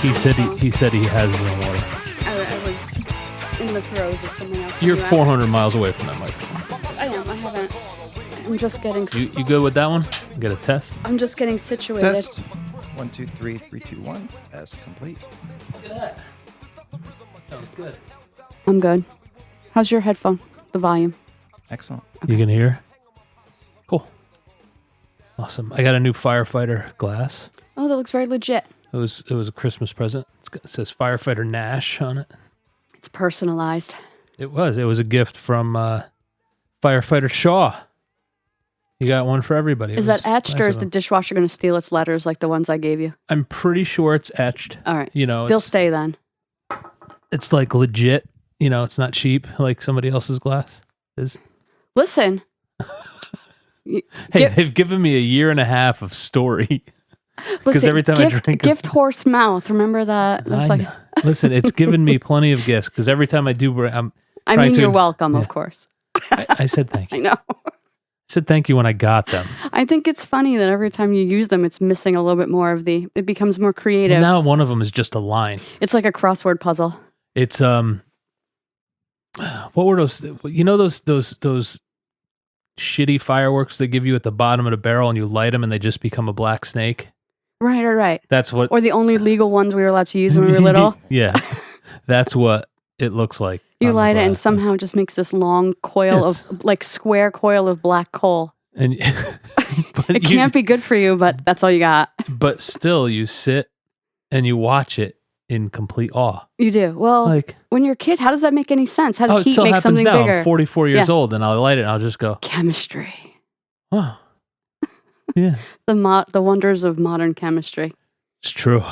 He said he has it in water. I was in the throes of something else. You're 400 miles away from that microphone. I am. I haven't. I'm just getting. You good with that one? Get a test. I'm just getting situated. Test. 1, 2, 3, 3, 2, 1. Test complete. Look at that. Sounds good. I'm good. How's your headphone? The volume? Excellent. Okay. You can hear? Cool. Awesome. I got a new firefighter glass. Oh, that looks very legit. It was a Christmas present. It says Firefighter Nash on it. It's personalized. It was a gift from Firefighter Shaw. You got one for everybody. Is that etched, or is the dishwasher going to steal its letters like the ones I gave you? I'm pretty sure it's etched. All right. You know, they'll stay then. It's like legit. You know, it's not cheap like somebody else's glass is. Listen. They've given me a year and a half of story. Because every time I drink gift horse mouth. Remember that? Listen, it's given me plenty of gifts because every time I do, you're welcome, of course. I said thank you. I know. I said thank you when I got them. I think it's funny that every time you use them, it's missing a little bit more of it becomes more creative. Well, now one of them is just a line. It's like a crossword puzzle. It's what were those? You know those shitty fireworks they give you at the bottom of the barrel, and you light them, and they just become a black snake. Right. That's what. Or the only legal ones we were allowed to use when we were little. Yeah, that's what it looks like. You light it, and somehow it just makes this long coil square coil of black coal. And it can't be good for you, but that's all you got. But still, you sit and you watch it in complete awe. You do. Well, when you're a kid, how does that make any sense? How does heat make something bigger? I'm 44 years old, and I'll light it, and I'll just go, chemistry. Oh, yeah. The wonders of modern chemistry. It's true.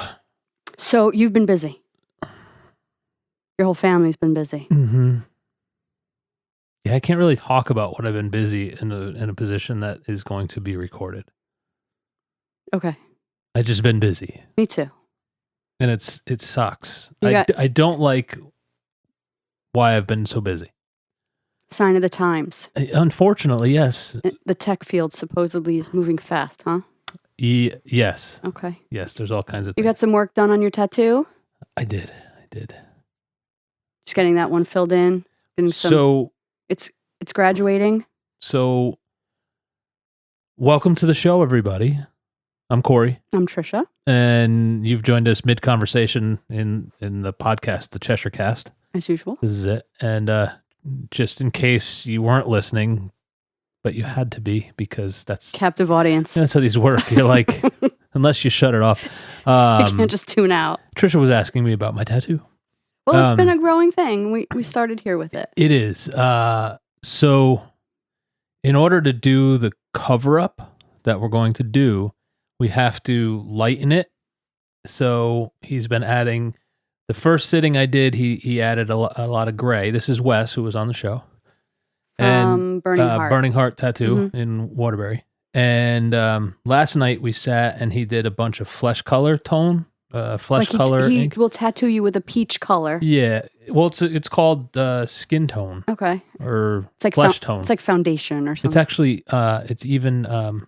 So you've been busy. Your whole family's been busy. Mm-hmm. Yeah, I can't really talk about what I've been busy in a position that is going to be recorded. Okay. I've just been busy. Me too. And it sucks. I don't like why I've been so busy. Sign of the times. Unfortunately, yes. The tech field supposedly is moving fast, huh? Yes. Okay. Yes, there's all kinds of things. You got some work done on your tattoo? I did. Just getting that one filled in. So it's graduating. So welcome to the show, everybody. I'm Corey. I'm Trisha. And you've joined us mid-conversation in the podcast, the Cheshire Cast. As usual. This is it. And just in case you weren't listening, but you had to be because that's... Captive audience. That's how these work. You're like, unless you shut it off. You can't just tune out. Trisha was asking me about my tattoo. Well, it's been a growing thing. We started here with it. It is. So in order to do the cover-up that we're going to do, we have to lighten it. So he's been adding... The first sitting I did, he added a lot of gray. This is Wes, who was on the show. And Burning Heart Tattoo in Waterbury. And last night we sat and he did a bunch of flesh color tone. Color. He will tattoo you with a peach color. Yeah. Well, it's called skin tone. Okay. Or it's like flesh tone. It's like foundation or something. It's actually, it's even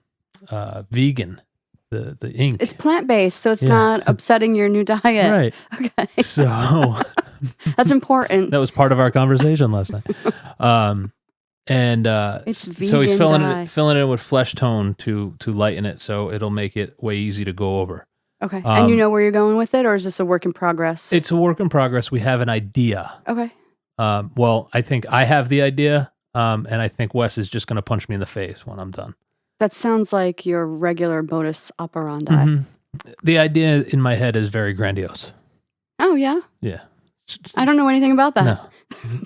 vegan, the ink. It's plant-based, so it's not upsetting your new diet. Right. Okay. So. That's important. That was part of our conversation last night. It's vegan so he's filling it in with flesh tone to lighten it, so it'll make it way easy to go over. Okay. And you know where you're going with it, or is this a work in progress? It's a work in progress. We have an idea. Okay. Well, I think I have the idea, and I think Wes is just going to punch me in the face when I'm done. That sounds like your regular modus operandi. Mm-hmm. The idea in my head is very grandiose. Oh, yeah? Yeah. I don't know anything about that.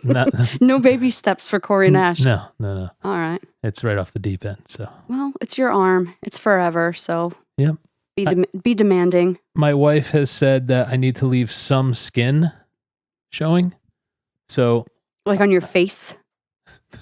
No. No baby steps for Corey Nash. No. All right. It's right off the deep end, so. Well, it's your arm. It's forever, so. Yep. Be demanding. My wife has said that I need to leave some skin showing. So. Like on your face?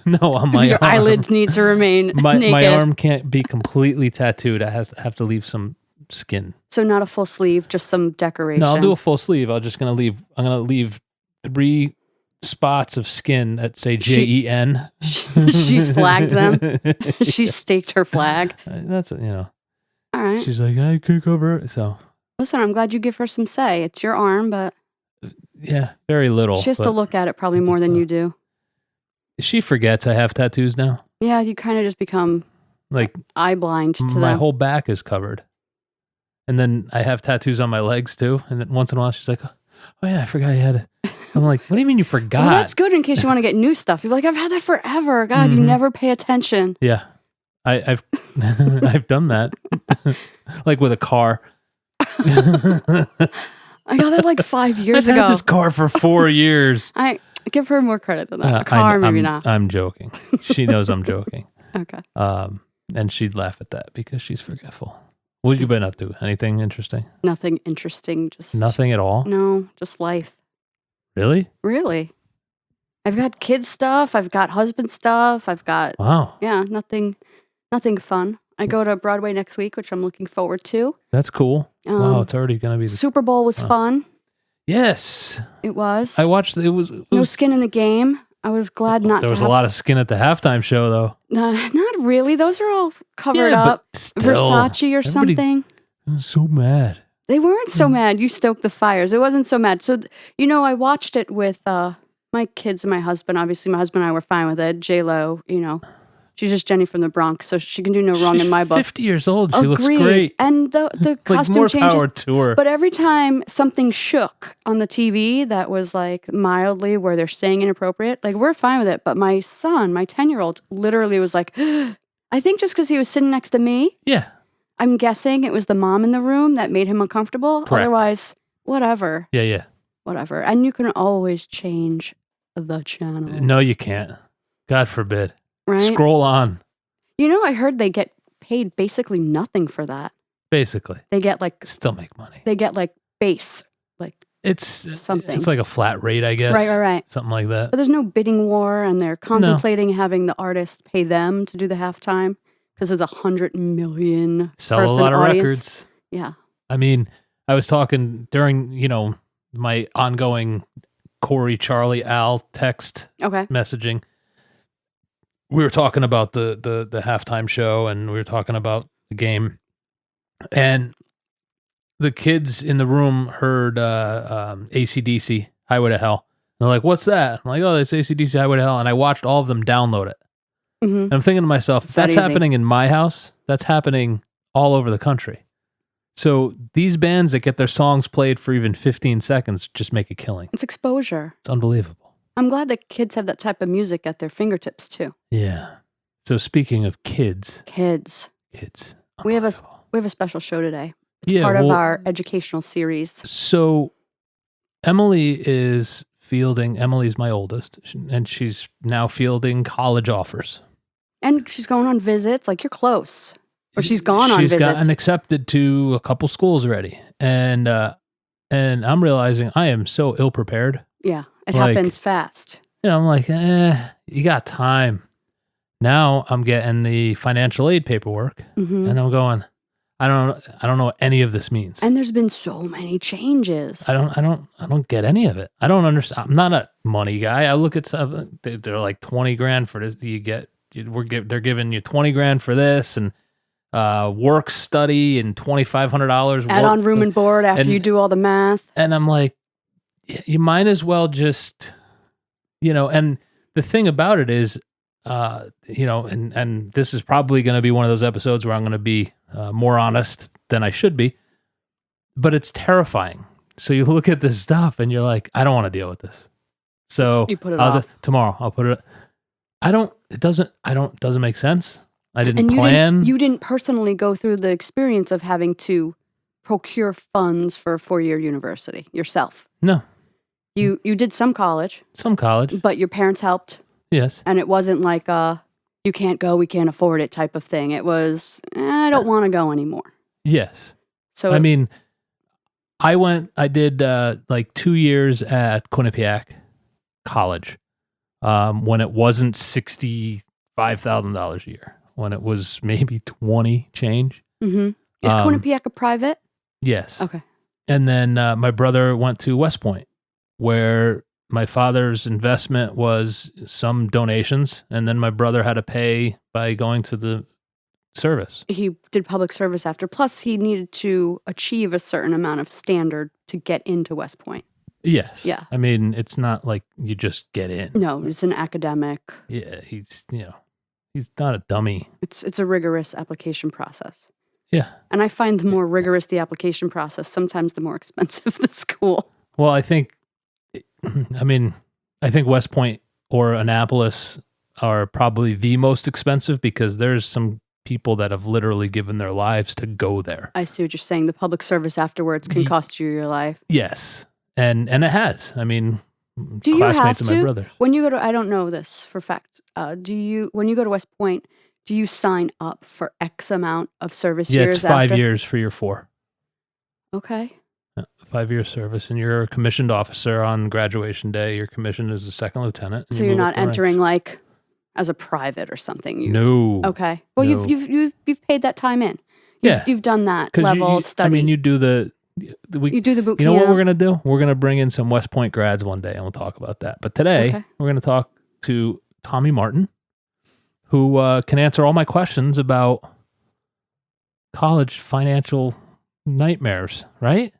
No, on my your arm. Your eyelids need to remain naked. My arm can't be completely tattooed. I have to leave some skin. So not a full sleeve, just some decoration. No, I'll do a full sleeve. I'm gonna leave 3 spots of skin that say JEN. She's flagged them. She's staked her flag. That's All right. She's like, I could cover it. So Listen, I'm glad you give her some say. It's your arm, but Yeah, very little. she has to look at it probably more than you do. She forgets I have tattoos now. Yeah, you kind of just become like eye blind to my them. whole back is covered. And then I have tattoos on my legs too. And then once in a while she's like, oh yeah, I forgot you had it. I'm like, what do you mean you forgot? Well, that's good in case you want to get new stuff. You're like, I've had that forever. God, you never pay attention. Yeah. I've I've done that. Like with a car. I got that like 5 years I've ago. had this car for 4 years. I give her more credit than that. A car, maybe not. I'm joking. She knows I'm joking. Okay. And she'd laugh at that because she's forgetful. What have you been up to? Anything interesting? Nothing interesting. Just nothing at all. No, just life. Really? Really. I've got kids stuff. I've got husband stuff. I've got nothing fun. I go to Broadway next week, which I'm looking forward to. That's cool. Wow, it's already gonna be Super Bowl was fun. Yes, it was. I watched. It was no skin in the game. I was glad not. There was a lot of skin at the halftime show, though. Not really. Those are all covered up. But still, Versace or something. I was so mad. They weren't so mad. You stoked the fires. It wasn't so mad. So I watched it with my kids and my husband. Obviously, my husband and I were fine with it. J-Lo, she's just Jenny from the Bronx, so she can do no wrong in my book. 50 years old. She looks great. And the costume more changes. Power to her. But every time something shook on the TV that was like mildly where they're saying inappropriate, like we're fine with it. But my son, my 10-year-old, literally was like, I think just because he was sitting next to me. Yeah. I'm guessing it was the mom in the room that made him uncomfortable. Correct. Otherwise, whatever. Yeah. Whatever. And you can always change the channel. No, you can't. God forbid. Right? Scroll on. I heard they get paid basically nothing for that. Basically. They get still make money. They get base, it's something. It's like a flat rate, I guess. Right. Something like that. But there's no bidding war, and they're contemplating having the artist pay them to do the halftime because there's 100 million sell a lot of records. Yeah. I mean, I was talking during, my ongoing Corey, Charlie, Al text messaging. We were talking about the halftime show, and we were talking about the game, and the kids in the room heard AC/DC, Highway to Hell. And they're like, "What's that?" I'm like, "Oh, that's AC/DC, Highway to Hell." And I watched all of them download it. Mm-hmm. And I'm thinking to myself, if that's happening in my house, that's happening all over the country. So these bands that get their songs played for even 15 seconds just make a killing. It's exposure. It's unbelievable. I'm glad that kids have that type of music at their fingertips too. Yeah. So speaking of kids. We have a special show today. It's part of our educational series. So Emily's my oldest, and she's now fielding college offers. And she's going on visits, like you're close. Or she's gone on visits. She's gotten accepted to a couple schools already. And I'm realizing I am so ill-prepared. Yeah, it happens fast. I'm like, you got time. Now I'm getting the financial aid paperwork, and I'm going, I don't know what any of this means. And there's been so many changes. I don't get any of it. I don't understand. I'm not a money guy. I look at stuff. They're like 20 grand for this. They're giving you 20 grand for this, and work study and $2,500. Add on room and board after you do all the math. And I'm like, you might as well just, and the thing about it is, and this is probably going to be one of those episodes where I'm going to be more honest than I should be, but it's terrifying. So you look at this stuff and you're like, I don't want to deal with this. So you put it off. Tomorrow I'll put it. It doesn't make sense. I didn't plan. You didn't personally go through the experience of having to procure funds for a 4-year university yourself. No. You did some college. But your parents helped. Yes. And it wasn't like you can't go, we can't afford it type of thing. It was, I don't want to go anymore. Yes. So I did 2 years at Quinnipiac College when it wasn't $65,000 a year, when it was maybe 20 change. Mm-hmm. Is Quinnipiac a private? Yes. Okay. And then my brother went to West Point, where my father's investment was some donations, and then my brother had to pay by going to the service. He did public service after. Plus, he needed to achieve a certain amount of standard to get into West Point. Yes. Yeah. I mean, it's not like you just get in. No, it's an academic. Yeah, he's not a dummy. It's a rigorous application process. Yeah. And I find the more rigorous the application process, sometimes the more expensive the school. Well, I think West Point or Annapolis are probably the most expensive because there's some people that have literally given their lives to go there. I see what you're saying. The public service afterwards can cost you your life. Yes. And it has. I mean, do you classmates have of my to? brothers. When you go to, I don't know this for fact. When you go to West Point, do you sign up for X amount of service years? It's 5 years for your 4. Okay. 5 year service, and you're a commissioned officer on graduation day. You're commissioned as a second lieutenant. So you're not entering like as a private or something. No. Okay. Well, No. you've paid that time in. You've done that 'Cause level of study. I mean, you do the boot camp. You know what we're gonna do? We're gonna bring in some West Point grads one day, and we'll talk about that. But today, we're gonna talk to Tommy Martin, who can answer all my questions about college financial nightmares. Right?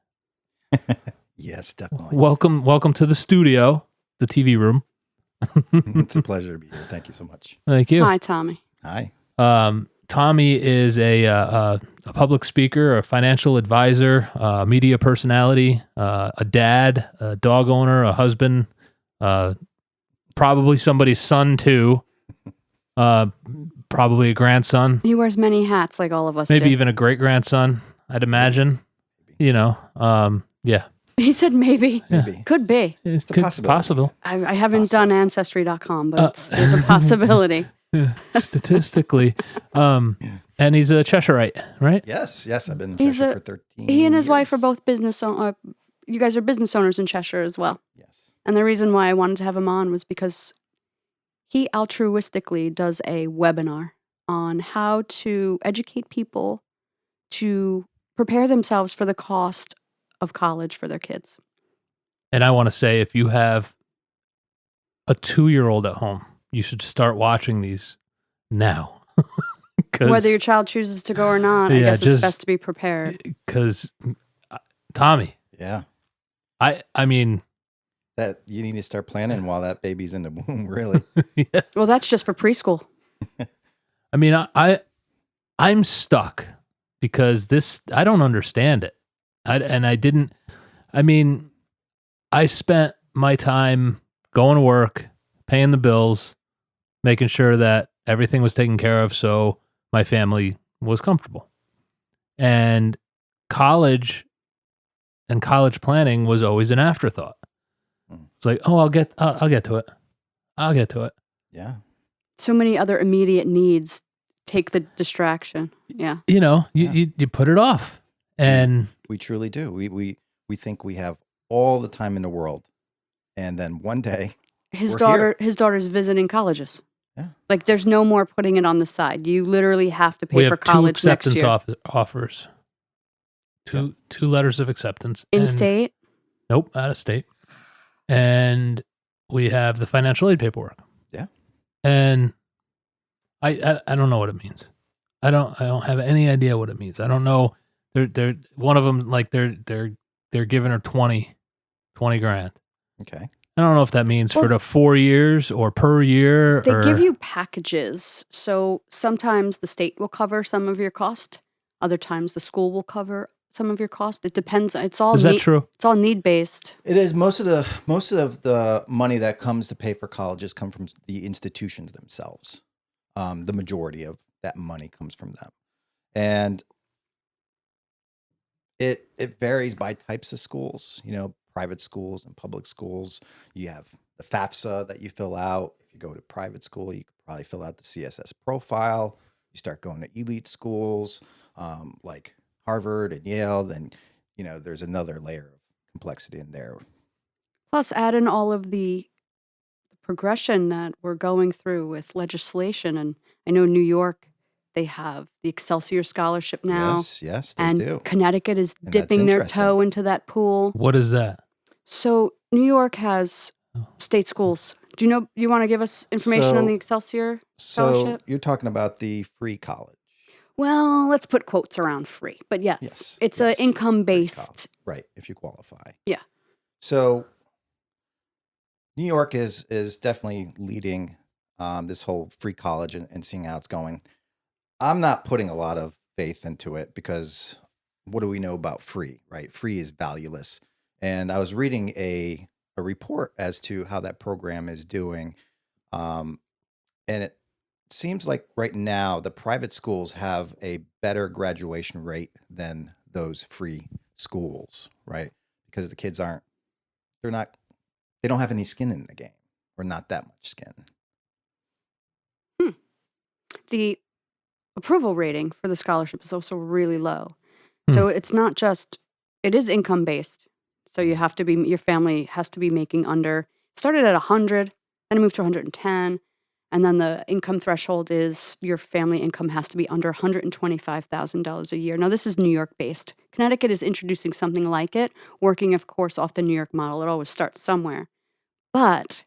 Yes, definitely. Welcome to the studio, the TV room. It's a pleasure to be here. Thank you so much. Thank you. Hi, Tommy. Hi. Tommy is a public speaker, a financial advisor, a media personality, a dad, a dog owner, a husband, probably somebody's son too, probably a grandson. He wears many hats like all of us Maybe do. even a great-grandson, I'd imagine. Yeah. He said maybe. Maybe. Could be. It's a possibility. possible. I haven't done Ancestry.com, but there's a possibility. Statistically. And he's a Cheshireite, right? Yes. I've been in He's Cheshire for 13 He and his wife are years. both business owners. You guys are business owners in Cheshire as well. Yes. And the reason why I wanted to have him on was because he altruistically does a webinar on how to educate people to prepare themselves for the cost of college for their kids. And I want to say, if you have a 2-year-old at home, you should start watching these now. Whether your child chooses to go or not, I guess it's best to be prepared. Because, Tommy, Yeah. I mean, That you need to start planning while that baby's in the womb, really. yeah. Well, that's just for preschool. I mean, I'm stuck because I don't understand it. I spent my time going to work, paying the bills, making sure that everything was taken care of so my family was comfortable. And college and college planning was always an afterthought. It's like, oh, I'll get to it. I'll get to it. Yeah. So many other immediate needs take the distraction. Yeah. You put it off. And We truly do. We think we have all the time in the world. And then one day His We're daughter's visiting colleges. Yeah. Like there's no more putting it on the side. You literally have to we pay for have 2 college next acceptance year. offers. Two letters of acceptance. In And- state. Nope, out of state. And we have the financial aid paperwork. Yeah. And I don't know what it means. I don't have any idea what it means. I don't know. They're one of them, like they're giving her 20 grand. Okay. I don't know if that means for Well, the 4 years or per year. They or, give you packages. So sometimes the state will cover some of your cost. Other times the school will cover some of your cost. It depends. It's all Is that true? It's all need based. It is. Most of the money that comes to pay for colleges come from the institutions themselves. The majority of that money comes from them. And it varies by types of schools, private schools and public schools. You have the FAFSA that you fill out. If you go to private school, you could probably fill out the CSS profile. You start going to elite schools like Harvard and Yale, then, there's another layer of complexity in there. Plus, add in all of the progression that we're going through with legislation. And I know New York, they have the Excelsior Scholarship now. Yes, they and do. Connecticut is And that's dipping their interesting. toe into that pool. What is that? So New York has state schools. Do you want to give us information on So- the Excelsior So Scholarship? you're talking about the free college. Well, let's put quotes around free. But yes, Yes, it's a yes, free income-based. right, if you qualify. Yeah. So New York is definitely leading this whole free college and seeing how it's going. I'm not putting a lot of faith into it because what do we know about free, right? Free is valueless. And I was reading a report as to how that program is doing. Um, and it seems like right now the private schools have a better graduation rate than those free schools, right? Because the kids they're not, they don't have any skin in the game, or not that much skin. Hmm. The approval rating for the scholarship is also really low. So it's not just, it is income based. So you have to be, your family has to be making under, started at 100, then it moved to 110. And then the income threshold is your family income has to be under $125,000 a year. Now, this is New York based. Connecticut is introducing something like it, working, of course, off the New York model. It always starts somewhere. But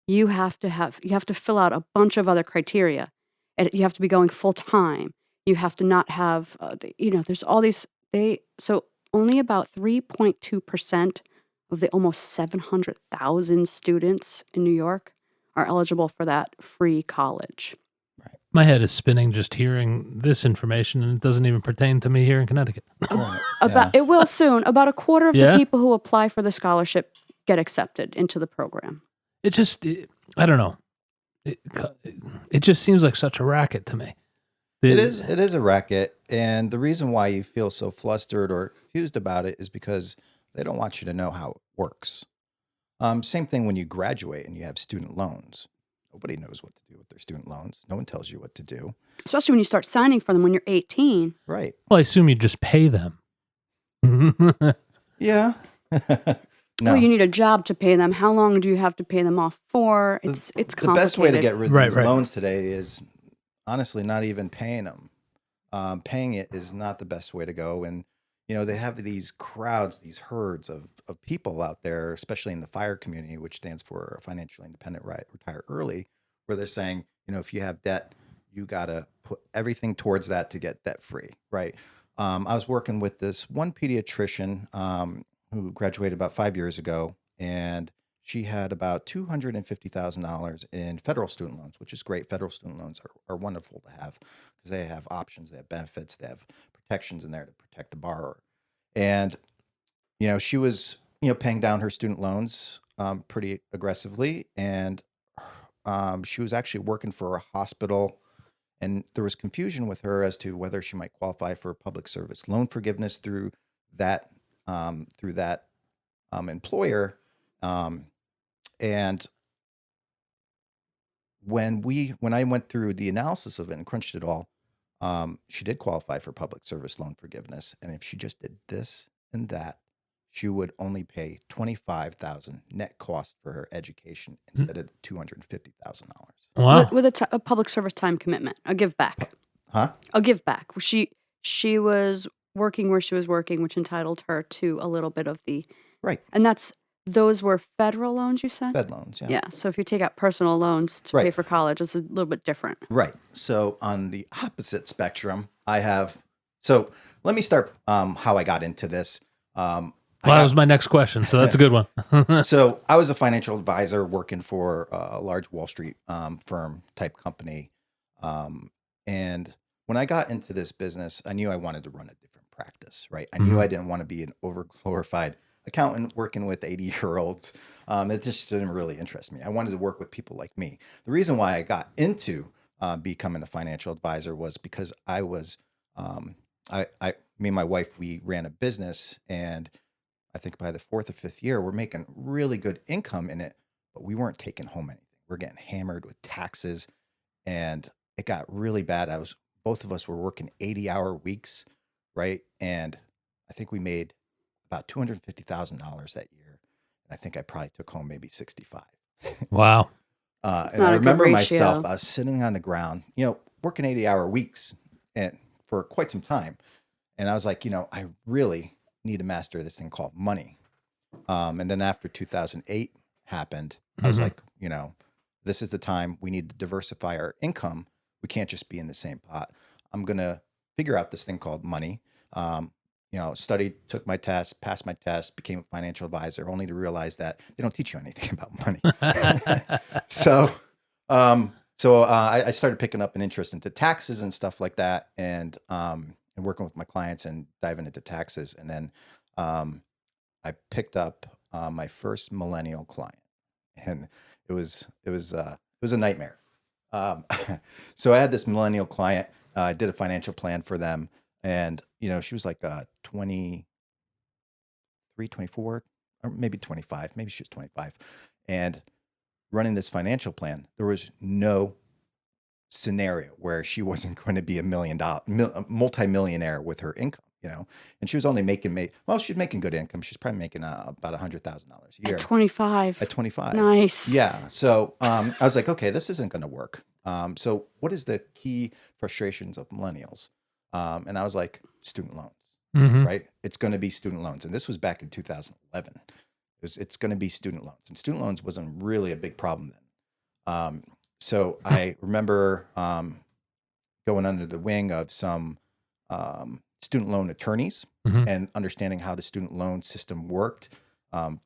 you have to fill out a bunch of other criteria. And you have to be going full time. You have to not have, there's all these, so only about 3.2% of the almost 700,000 students in New York are eligible for that free college. My head is spinning just hearing this information, and it doesn't even pertain to me here in Connecticut. It will soon. About a quarter of Yeah? the people who apply for the scholarship get accepted into the program. I don't know. It just seems like such a racket to me. It is a racket, and the reason why you feel so flustered or confused about it is because they don't want you to know how it works. Same thing when you graduate and you have student loans. Nobody knows what to do with their student loans. No one tells you what to do. Especially when you start signing for them when you're 18. Right. Well, I assume you just pay them. Yeah. No. Well, you need a job to pay them. How long do you have to pay them off for? It's complicated. The best way to get rid of these Right. loans today is honestly not even paying them. Paying it is not the best way to go. And, they have these crowds, these herds of people out there, especially in the FIRE community, which stands for Financially Independent Retire Early, where they're saying, if you have debt, you got to put everything towards that to get debt free, right? I was working with this one pediatrician who graduated about 5 years ago, and she had about $250,000 in federal student loans, which is great. Federal student loans are wonderful to have because they have options, they have benefits, they have protections in there to protect the borrower. And, she was, paying down her student loans pretty aggressively. And she was actually working for a hospital. And there was confusion with her as to whether she might qualify for public service loan forgiveness through that employer. And when I went through the analysis of it and crunched it all, she did qualify for public service loan forgiveness. And if she just did this and that, she would only pay $25,000 net cost for her education instead of $250,000. Wow. With a public service time commitment, a give back. Huh? A give back. She was working where she was working, which entitled her to a little bit of the Right. And those were federal loans, you said? Fed loans, yeah. Yeah. So if you take out personal loans to pay for college, it's a little bit different. Right. So on the opposite spectrum, so let me start how I got into this. That was my next question, so that's a good one. So I was a financial advisor working for a large Wall Street firm type company. And when I got into this business, I knew I wanted to run a different practice, right? I knew I didn't want to be an overglorified accountant working with 80-year-olds. It just didn't really interest me. I wanted to work with people like me. The reason why I got into becoming a financial advisor was because I was, me and my wife, we ran a business, and I think by the 4th or 5th year, we're making really good income in it, but we weren't taking home anything. We're getting hammered with taxes, and it got really bad. Both of us were working 80-hour weeks, right? And I think we made about $250,000 that year. And I think I probably took home maybe 65. Wow. And I remember myself, I was sitting on the ground, working 80-hour weeks and for quite some time. And I was like, I really need to master this thing called money. And then after 2008 happened, I was like, this is the time we need to diversify our income. We can't just be in the same pot. I'm going to figure out this thing called money. Studied, took my test, passed my test, became a financial advisor, only to realize that they don't teach you anything about money. So, I started picking up an interest into taxes and stuff like that, and working with my clients and diving into taxes. And then I picked up my first millennial client, and it was a nightmare. So I had this millennial client. I did a financial plan for them, and she was like 23, 24, or maybe 25. Maybe she was 25, and running this financial plan, there was no scenario where she wasn't going to be a multi-millionaire with her income, and she was only she's making good income. She's probably making about $100,000 a year. At 25. At 25. Nice. Yeah. So I was like, okay, this isn't going to work. So what is the key frustrations of millennials? And I was like, student loans, right? It's going to be student loans. And this was back in 2011. It's going to be student loans, and student loans wasn't really a big problem then. So I remember going under the wing of some student loan attorneys and understanding how the student loan system worked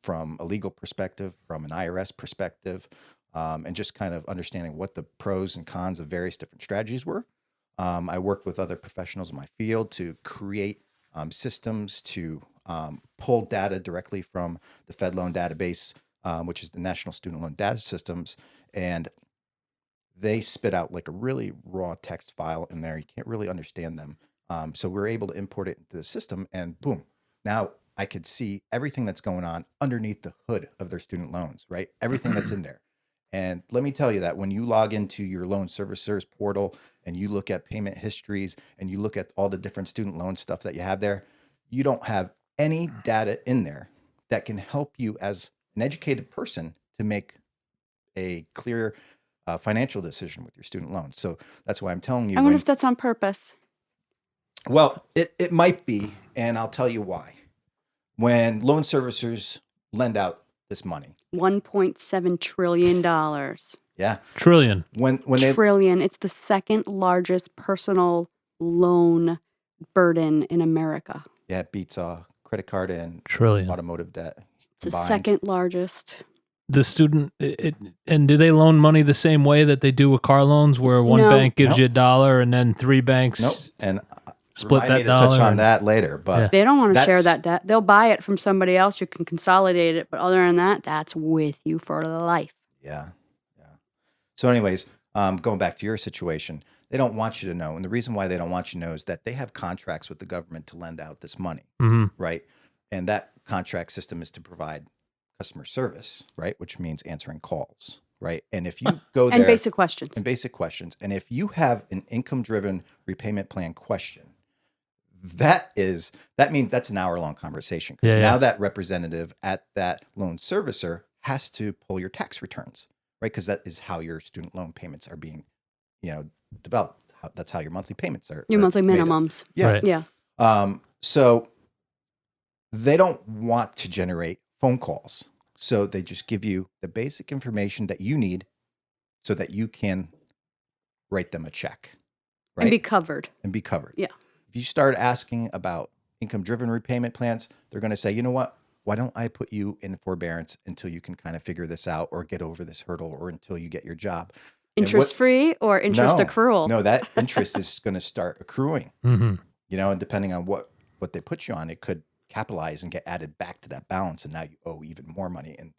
from a legal perspective, from an IRS perspective, and just kind of understanding what the pros and cons of various different strategies were. I worked with other professionals in my field to create systems to pull data directly from the Fed Loan Database, which is the National Student Loan Data Systems, and they spit out like a really raw text file in there. You can't really understand them. So we were able to import it into the system, and boom, now I could see everything that's going on underneath the hood of their student loans, right? Everything that's in there. And let me tell you that when you log into your loan servicer's portal and you look at payment histories and you look at all the different student loan stuff that you have there, you don't have any data in there that can help you as an educated person to make a clear financial decision with your student loans. So that's why I'm telling you. I wonder if that's on purpose. Well, it might be, and I'll tell you why. When loan servicers lend out this money, $1.7 trillion. Yeah. Trillion. When Trillion. It's the second largest personal loan burden in America. Yeah, it beats credit card and Trillion. automotive debt. It's the combined. second largest. The student, and do they loan money the same way that they do with car loans, where one No. bank gives you $1 and then three banks Nope. And split remind me that to touch dollar? on that later, but Yeah. They don't want to share That's- that debt. They'll buy it from somebody else who can consolidate it. But other than that, that's with you for life. yeah. So anyways, going back to your situation, they don't want you to know. And the reason why they don't want you to know is that they have contracts with the government to lend out this money, right? And that contract system is to provide customer service, right? Which means answering calls, right? And if you go there And basic questions. and if you have an income-driven repayment plan question, that means that's an hour-long conversation, because now that representative at that loan servicer has to pull your tax returns, right? Because that is how your student loan payments are being, developed. That's how your monthly payments are. Your monthly made up. minimums. Yeah. Right. Yeah. So they don't want to generate phone calls. So they just give you the basic information that you need so that you can write them a check, right? And be covered. Yeah. If you start asking about income-driven repayment plans, they're going to say, you know what? Why don't I put you in forbearance until you can kind of figure this out or get over this hurdle or until you get your job? Interest-free or interest accrual? No, that interest is going to start accruing, and depending on what they put you on, it could capitalize and get added back to that balance. And now you owe even more money and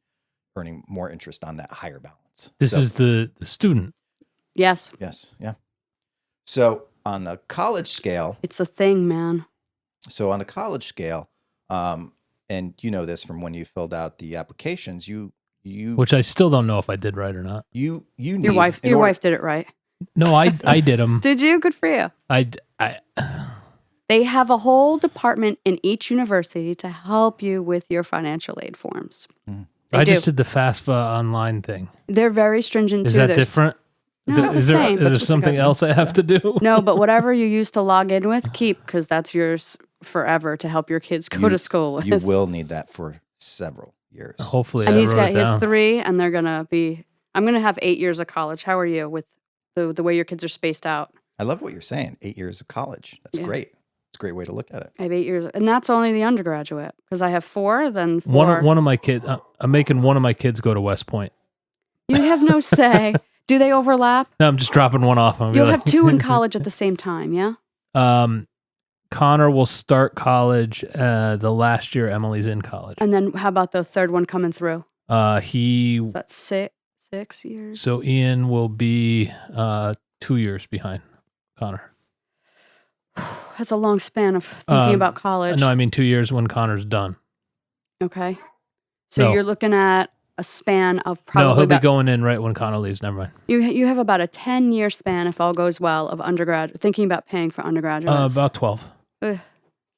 earning more interest on that higher balance. This is the student. Yes. Yes. Yeah. So on the college scale, It's a thing, man. and you know this from when you filled out the applications, you Which I still don't know if I did right or not. you need Your wife did it right. No, I did them. Did you? Good for you. They have a whole department in each university to help you with your financial aid forms. They I do. just did the FAFSA online thing. They're very stringent Is too. that There's- different? No, it's the Is there same. is That's there what you something gotta else I have to do? No, but whatever you use to log in with, keep, because that's yours forever to help your kids go to school with. You will need that for several years. Hopefully, And I he's wrote got it his down. 3, and I'm gonna have 8 years of college. How are you with the way your kids are spaced out? I love what you're saying. 8 years of college. That's Yeah. great. It's a great way to look at it. I have 8 years, and that's only the undergraduate because I have 4. Then 4. One of my kids, I'm making one of my kids go to West Point. You have no say. Do they overlap? No, I'm just dropping one off. You'll have 2 in college at the same time, yeah? Connor will start college the last year Emily's in college. And then how about the third one coming through? So That's 6 years. So Ian will be 2 years behind Connor. That's a long span of thinking about college. No, I mean 2 years when Connor's done. Okay. So No. you're looking at a span of probably No, he'll be about, going in right when Connor leaves. Never mind. you have about a 10-year span, if all goes well, of undergrad, thinking about paying for undergraduates. About 12. Ugh.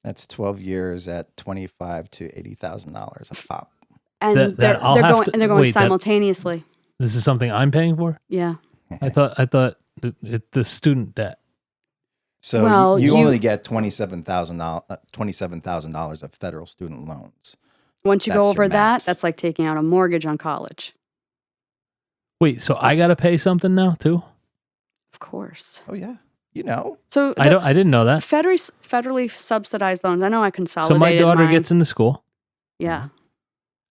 That's 12 years at $25,000 to $80,000 a pop. And That they're I'll have going to- and they're going wait, that- simultaneously. This is something I'm paying for? Yeah. I thought the student debt. So Well, you you- only get $27,000 of federal student loans. Once you That's go your over that, max. that's like taking out a mortgage on college. Wait, so I got to pay something now too? Of course. Oh yeah, you know. So I didn't know that. federally subsidized loans. I know I So consolidated my daughter mine. gets into school Yeah.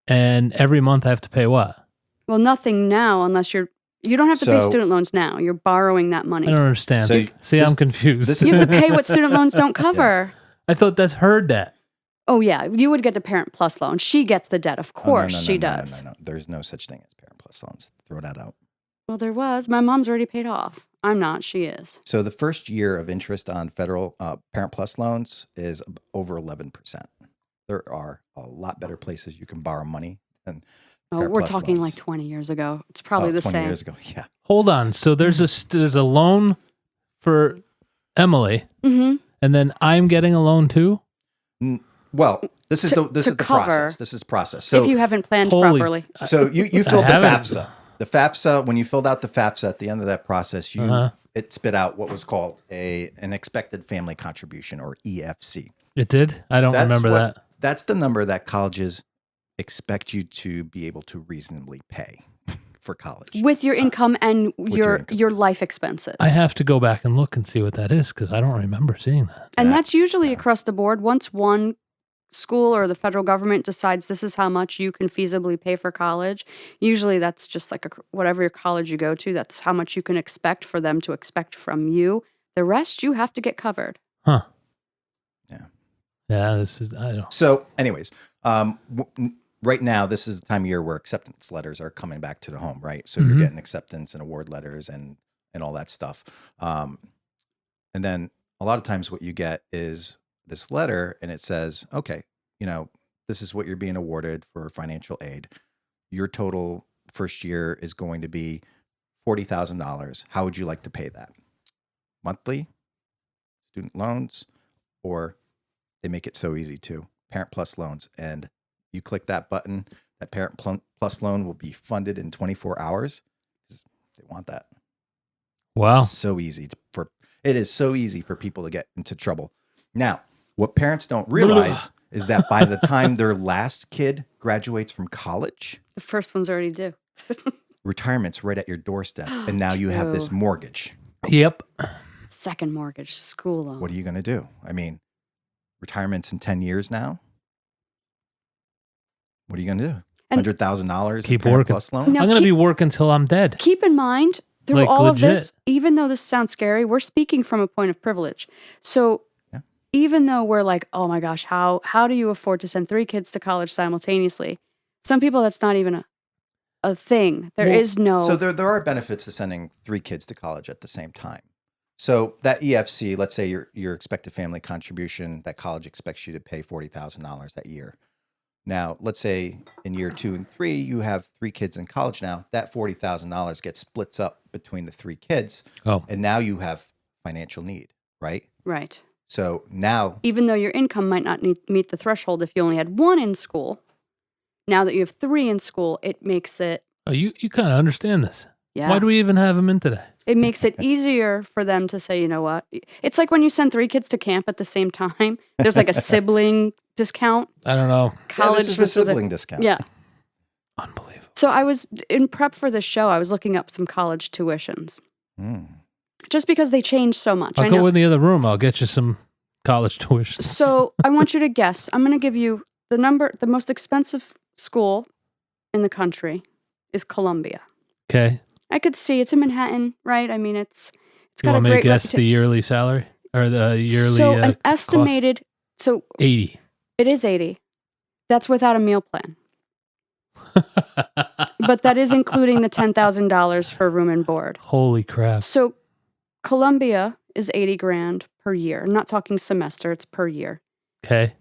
and every month I have to pay what? Well, nothing now unless you don't have to pay So- student loans now. You're borrowing that money. I don't understand. So See, this- I'm confused. this You is- have to pay what student loans don't cover. I thought that's her debt. Oh yeah, you would get the Parent Plus loan. She gets the debt, of Oh, no, course no, no, she no, no, does. No. There's no such thing as Parent Plus loans. Throw that out. Well, there was. My mom's already paid off. I'm not. She is. So the first year of interest on federal Parent Plus loans is over 11%. There are a lot better places you can borrow money than Oh, Parent we're Plus talking loans. like 20 years ago. It's probably the 20 same. years ago. Yeah. Hold on. So there's a loan for Emily, Mm-hmm. and then I'm getting a loan too. Well, this is To- the to cover. process. This is the process. So if you haven't planned Holy- properly. So you filled the haven't. FAFSA. The FAFSA, when you filled out the FAFSA at the end of that process, it spit out what was called an expected family contribution, or EFC. It did. I don't remember that. That's the number that colleges expect you to be able to reasonably pay for college. With your income and your your income. life expenses. I have to go back and look and see what that is because I don't remember seeing that. And Yeah. that's usually across the board. Once one school or the federal government decides this is how much you can feasibly pay for college, usually that's just like whatever your college you go to, that's how much you can expect for them to expect from you. The rest you have to get covered. Huh. Yeah. Yeah, this is, I don't. So, anyways, right now, this is the time of year where acceptance letters are coming back to the home, right? So you're getting acceptance and award letters and all that stuff. And then a lot of times what you get is this letter and it says, okay, this is what you're being awarded for financial aid. Your total first year is going to be $40,000. How would you like to pay that? Monthly, student loans, or they make it so easy too, Parent Plus loans. And you click that button, that Parent Plus loan will be funded in 24 hours. They want that. Wow. So easy it is so easy for people to get into trouble. Now, what parents don't realize is that by the time their last kid graduates from college, The first one's already due. retirement's right at your doorstep. And now you have this True. mortgage. Yep. Second mortgage, school loan. What are you going to do? I mean, retirement's in 10 years now. What are you going to do? And- $100,000 Keep Parent working. Plus loans? Now I'm going to keep- be working till I'm dead. Keep in mind, through Like, all of legit. this, even though this sounds scary, we're speaking from a point of privilege. So Yeah. even though we're like, oh my gosh, how do you afford to send 3 kids to college simultaneously? Some people, that's not even a thing. There Well, is no. So there are benefits to sending 3 kids to college at the same time. So that EFC, let's say your expected family contribution, that college expects you to pay $40,000 that year. Now, let's say in year 2 and 3, you have 3 kids in college now. That $40,000 gets splits up between the 3 kids. Oh. And now you have financial need, right? Right. So now, Even though your income might not meet the threshold if you only had 1 in school, now that you have 3 in school, it makes it, Oh, you kind of understand this. yeah. Why do we even have him in today? It makes it easier for them to say, you know what? It's like when you send 3 kids to camp at the same time. There's like a sibling discount. I don't know. College this is the was a- sibling discount. Yeah. Unbelievable. So I was in prep for the show. I was looking up some college tuitions, Mm. just because they change so much. I'll go in the other room. I'll get you some college tuition. So I want you to guess. I'm going to give you the most expensive school in the country is Columbia. Okay. I could see it's in Manhattan, right? I mean, it's You got a want me to great guess the yearly salary or the yearly So an cost? estimated, so 80. it is 80. That's without a meal plan. But that is including the $10,000 for room and board. Holy crap. So Columbia is 80 grand per year. I'm not talking semester, it's per year. Okay.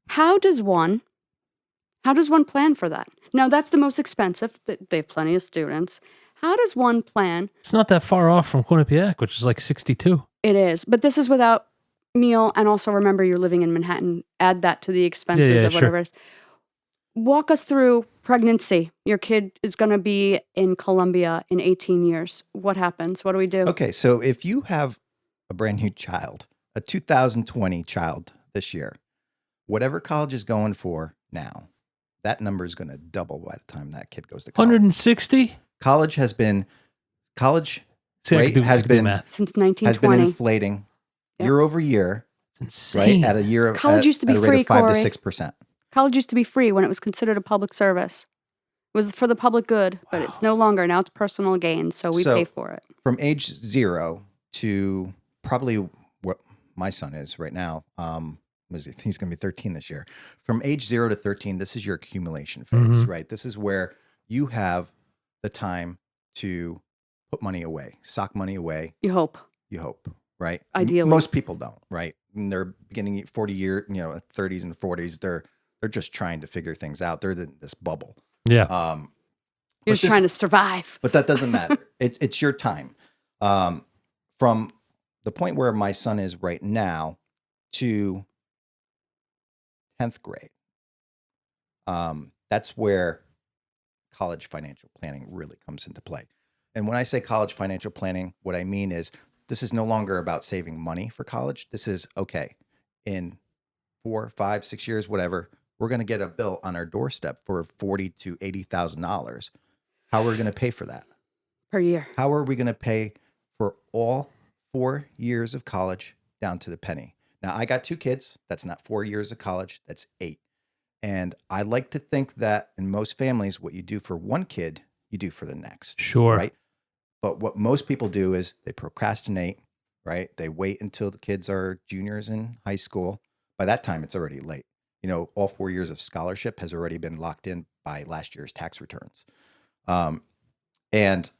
How does one plan for that? Now that's the most expensive. They have plenty of students. How does one plan? It's not that far off from Quinnipiac, which is like 62. It is, but this is without meal, and also remember you're living in Manhattan. Add that to the expenses of whatever it is. Walk us through pregnancy. Your kid is going to be in Columbia in 18 years. What happens? What do we do? Okay, so if you have a brand new child, a 2020 child this year, whatever college is going for now, that number is going to double by the time that kid goes to college. 160? College has been rate has been since has been 1920. inflating year over year, It's insane. right? At a year of College used to be at a rate free, of 5 Corey. to 6%. College used to be free when it was considered a public service. It was for the public good, but it's no longer. Now it's personal gain, so we pay for it. From age 0 to probably what my son is right now, he's going to be 13 this year. From age 0 to 13, this is your accumulation phase, right? This is where you have the time to put money away, sock money away. You hope, right? Ideally. Most people don't, right? In their beginning 30s and 40s, they're just trying to figure things out. They're in this bubble. Yeah. you're just trying to survive. But that doesn't matter. It's your time. From the point where my son is right now to 10th grade, that's where college financial planning really comes into play. And when I say college financial planning, what I mean is this is no longer about saving money for college. This is, okay, in 4, 5, 6 years, whatever, we're going to get a bill on our doorstep for $40,000 to $80,000. How are we going to pay for that? Per year. How are we going to pay for all 4 years of college down to the penny? Now, I got 2 kids. That's not 4 years of college. That's 8. And I like to think that in most families, what you do for one kid, you do for the next. Sure. Right? But what most people do is they procrastinate, right? They wait until the kids are juniors in high school. By that time, it's already late. All 4 years of scholarship has already been locked in by last year's tax returns. And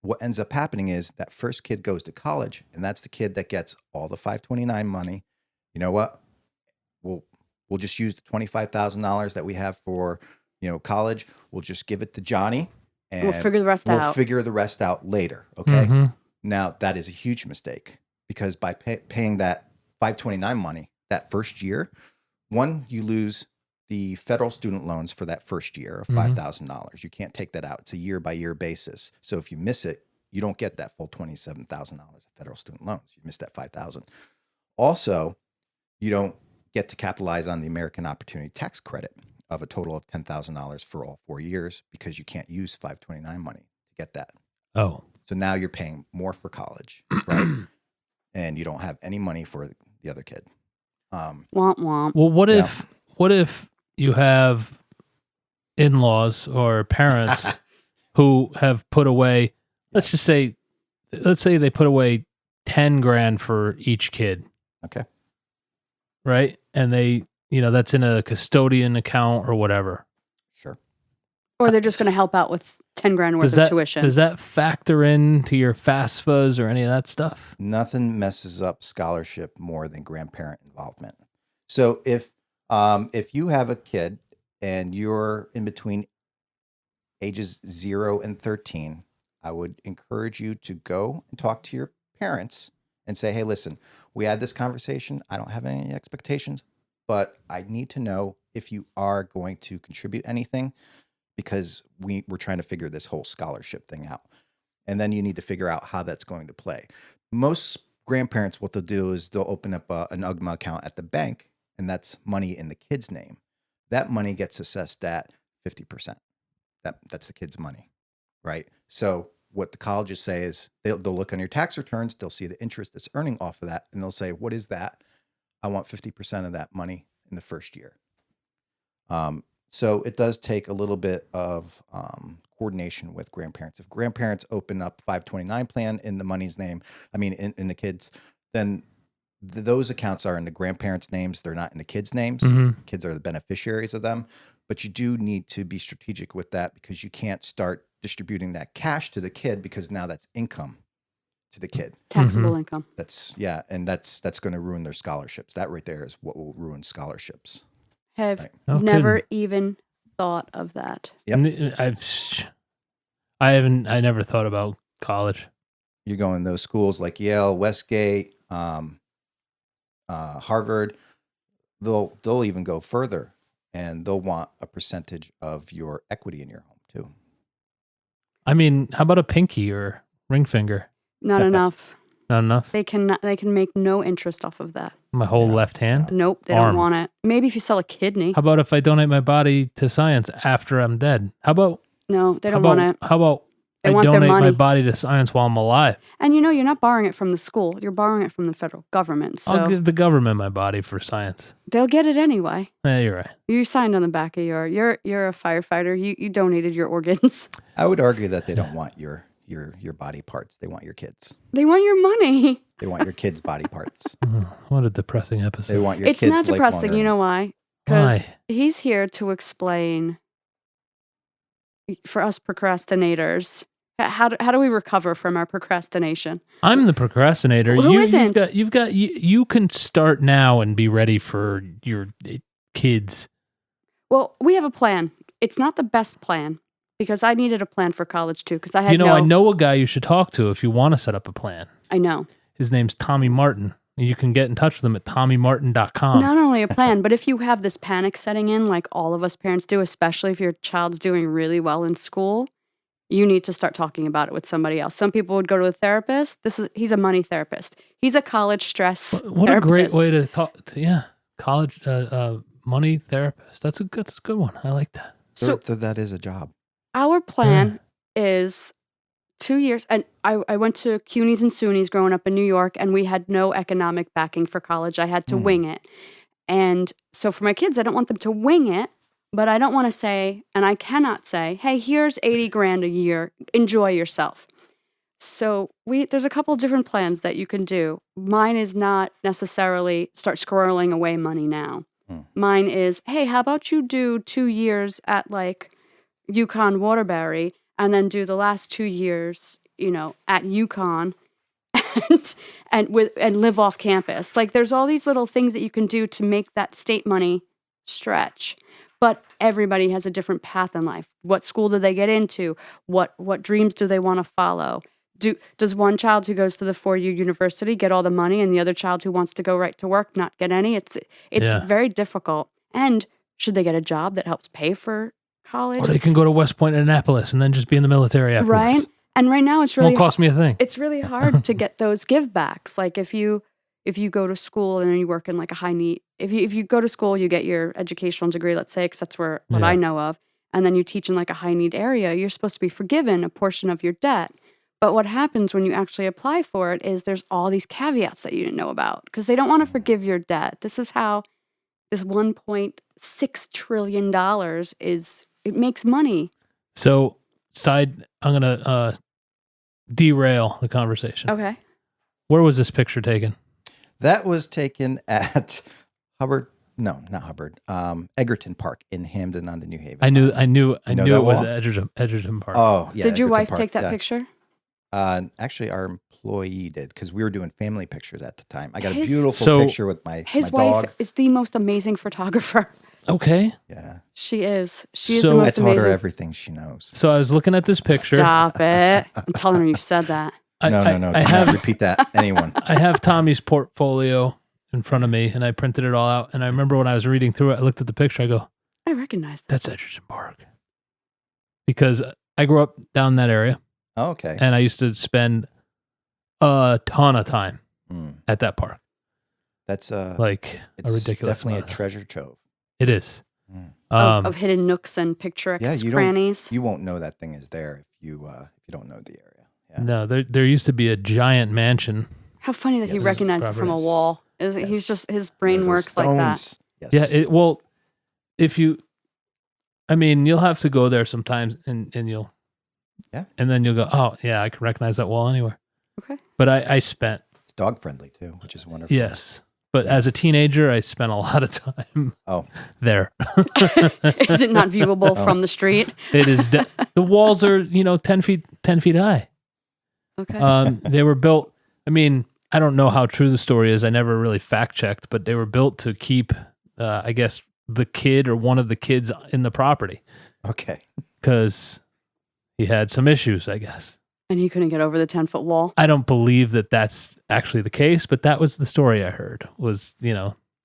what ends up happening is that first kid goes to college, and that's the kid that gets all the 529 money. You know what? We'll just use the $25,000 that we have for, college. We'll just give it to Johnny, and We'll figure the rest out. We'll figure the rest out later. Okay. Mm-hmm. Now that is a huge mistake, because by paying that 529 money that first year, one, you lose the federal student loans for that first year of $5,000. You can't take that out. It's a year by year basis. So if you miss it, you don't get that full $27,000 of federal student loans. You miss that $5,000. Also, you don't get to capitalize on the American Opportunity Tax Credit of a total of $10,000 for all 4 years, because you can't use 529 money to get that. Oh. So now you're paying more for college, right? And you don't have any money for the other kid. Womp womp. Well, what if you have in-laws or parents who have put away, let's say they put away 10 grand for each kid. Okay. Right? And they, that's in a custodian account or whatever. Sure. Or they're just going to help out with 10 grand worth of tuition. Does that factor into your FAFSAs or any of that stuff? Nothing messes up scholarship more than grandparent involvement. So if you have a kid and you're in between ages 0 and 13, I would encourage you to go and talk to your parents and say, hey, listen, we had this conversation. I don't have any expectations, but I need to know if you are going to contribute anything, because we're trying to figure this whole scholarship thing out. And then you need to figure out how that's going to play. Most grandparents, what they'll do is they'll open up an UGMA account at the bank, and that's money in the kid's name. That money gets assessed at 50%. That's the kid's money, right? So what the colleges say is they'll look on your tax returns, they'll see the interest that's earning off of that, and they'll say, what is that? I want 50% of that money in the first year. So it does take a little bit of coordination with grandparents. If grandparents open up 529 plan in the money's name, in the kids, then those accounts are in the grandparents' names. They're not in the kids' names. Mhm. Kids are the beneficiaries of them. But you do need to be strategic with that because you can't start distributing that cash to the kid because now that's income to the kid. Taxable income. That's going to ruin their scholarships. That right there is what will ruin scholarships. Have Right. No never kidding. even thought of that. Yep. I never thought about college. You go in those schools like Yale, Westgate, Harvard. They'll even go further, and they'll want a percentage of your equity in your home too. I mean, how about a pinky or ring finger? Not enough. Not enough. They can make no interest off of that. My whole Yeah. left hand. Nope, they Arm. don't want it. Maybe if you sell a kidney. How about if I donate my body to science after I'm dead? How about No, they how don't about want it. how about They I want their donate my money. body to science while I'm alive? And you're not borrowing it from the school. You're borrowing it from the federal government. So I'll give the government my body for science. they'll get it anyway. Yeah, you're right. You signed on the back of you're a firefighter. You donated your organs. I would argue that they don't want your body parts. They want your kids. They want your money. They want your kids' body parts. What a depressing episode. They want your It's kids' not depressing. lifelong You know earning. why? Because Why? he's here to explain for us procrastinators. How do we recover from our procrastination? I'm the procrastinator. Who isn't? You can start now and be ready for your kids. Well, we have a plan. It's not the best plan because I needed a plan for college too because I had I know a guy you should talk to if you want to set up a plan. I know. His name's Tommy Martin. You can get in touch with him at tommymartin.com. Not only a plan, but if you have this panic setting in like all of us parents do, especially if your child's doing really well in school, you need to start talking about it with somebody else. Some people would go to a therapist. He's a money therapist. He's a college stress What therapist. a great way to talk. College money therapist. That's a good one. I like that. So that is a job. our plan is 2 years, and I went to CUNYs and SUNYs growing up in New York, and we had no economic backing for college. I had to wing it. And so for my kids, I don't want them to wing it, but I don't want to say, and I cannot say, hey, here's 80 grand a year. Enjoy yourself. So there's a couple different plans that you can do. Mine is not necessarily start squirreling away money now. Mine is, hey, how about you do 2 years at like UConn Waterbury and then do the last 2 years, at UConn and live off campus. Like there's all these little things that you can do to make that state money stretch. But everybody has a different path in life. What school do they get into? What dreams do they want to follow? Does one child who goes to the 4-year university get all the money and the other child who wants to go right to work not get any? It's very difficult. And should they get a job that helps pay for college? Or they can go to West Point, Annapolis, and then just be in the military afterwards. Right? And right now it's really Won't cost me a thing. It's really hard to get those give backs. Like if you go to school and then you work in like a high need, if you go to school, you get your educational degree, let's say, because that's what I know of, and then you teach in like a high need area, you're supposed to be forgiven a portion of your debt. But what happens when you actually apply for it is there's all these caveats that you didn't know about because they don't want to forgive your debt. This is how this $1.6 trillion it makes money. So, I'm going to derail the conversation. Okay. Where was this picture taken? That was taken at Egerton Park in Hamden on the New Haven. I knew that it was wall? Edgerton Park. Oh, yeah. Did your Egerton wife Park, take that yeah. picture? Actually, our employee did because we were doing family pictures at the time. I got a His- beautiful picture with my His my wife dog. is the most amazing photographer. Okay. Yeah, She is. She is So- the I most taught amazing. her everything she knows. So I was looking at this picture. Stop it. I'm telling her you said that. No. I Do not have repeat that. Anyone? I have Tommy's portfolio in front of me, and I printed it all out. And I remember when I was reading through it, I looked at the picture. I go, I recognize that. "That's Edgerton Park," because I grew up down that area, Oh, okay. and I used to spend a ton of time at that park. That's Like it's a ridiculous. definitely a amount of time. treasure trove. It is. Of hidden nooks and picturesque Yeah, crannies. You won't know that thing is there if you don't know the area. Yeah. No, there used to be a giant mansion. How funny that he Yes. recognized it from a Yes. wall. He's Yes. just, his brain Those works like that. stones. Yes. Yeah, if you, I mean, you'll have to go there sometimes, and you'll, Yeah. and then you'll go, oh yeah, I can recognize that wall anywhere. Okay. But I spent, It's dog friendly too, which is wonderful. yes, but as a teenager, I spent a lot of time Oh, there. Is it not viewable Oh. from the street? It is. The walls are 10 feet high. Okay. They were built. I mean, I don't know how true the story is. I never really fact checked, but they were built to keep, I guess, the kid or one of the kids in the property okay. because he had some issues, I guess. And he couldn't get over the 10-foot wall. I don't believe that that's actually the case, but that was the story I heard. Was